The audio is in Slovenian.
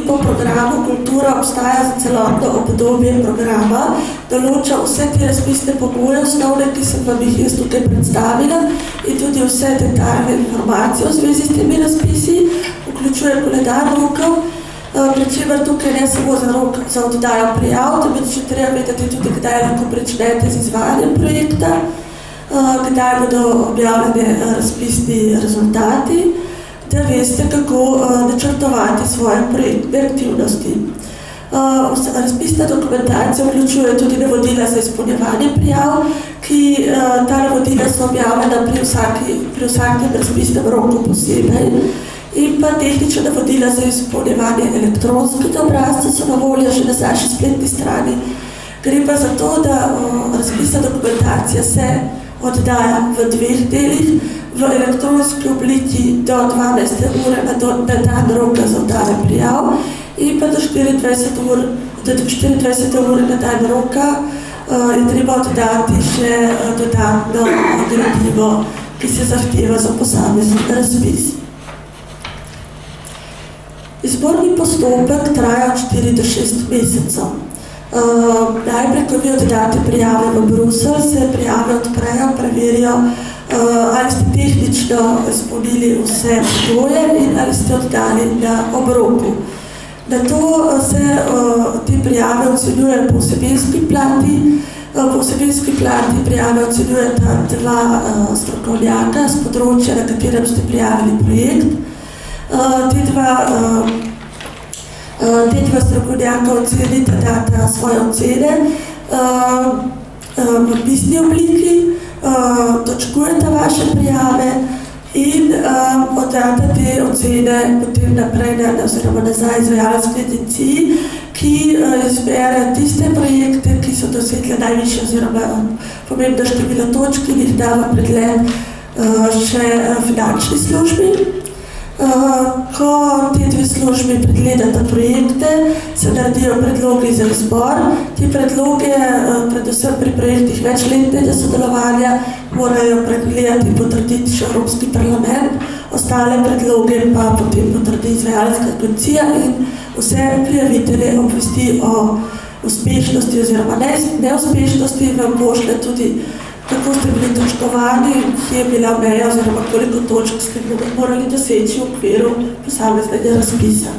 Po programu Kultura obstaja za celotno obdobje programa, določa vse te razpisne pogoje osnovne, ki sem vam jih jaz tukaj predstavila in tudi vse detaljne informacije v zvezi s temi razpisi, vključuje koledar rokov, pri čemer tukaj ne samo za rok za oddajo prijav, temveč treba vedeti tudi, kdaj lahko pričnete z izvajanjem projekta, kdaj bodo objavljene razpisni rezultati, da veste, kako načrtovati svoje projektne aktivnosti. Razpisna dokumentacija vključuje tudi navodila za izpolnjevanje prijav, ki ta navodila so objavljena pri vsakem razpisnem roku posebej, in pa tehnična navodila za izpolnjevanje elektronskega obrazca so na voljo že na naši spletni strani. Gre pa za to, da razpisna dokumentacija se oddaja v 2 delih, v elektronski obliki do 12. ure na dan roka za oddajo prijav in pa do 24 ure na dan roka je treba oddati še dodatno gradivo, ki se zahteva za posamezni razpis. Izborni postopek traja od 4 do 6 mesecev. Najprej, ko vi oddate prijave v Bruselj, se prijave odprejo, preverijo, ali ste tehnično izpolnili vse pogoje in ali ste oddali na obroku. Nato se te prijave ocenjujejo po vsebinski plati. Po vsebinski plati prijave ocenjujeta 2 strokovnjaka z področja, na katerem ste prijavili projekt. Te dva strokovnjaka ocenita, data svoje ocene v pisni obliki, točkujeta vaše prijave in oddata te ocene potem naprej oziroma nazaj izvajalski agenciji, ki izbere tiste projekte, ki so dosegle najvišje oziroma pomembno število točk in jih da v pregled še finančni službi. Ko te 2 službi pregledata projekte, se naredijo predlogi za izbor. Te predloge, predvsem pri projektih večletnega sodelovanja, morajo pregledati in potrditi še Evropski parlament, ostale predloge pa potem potrdi izvajalska agencija in vse prijavitelje obvesti o uspešnosti oziroma neuspešnosti, vam pošlje tudi, kako ste bili točkovani, kje je bila meja oziroma koliko točk ste morali doseči v okviru posameznega razpisa.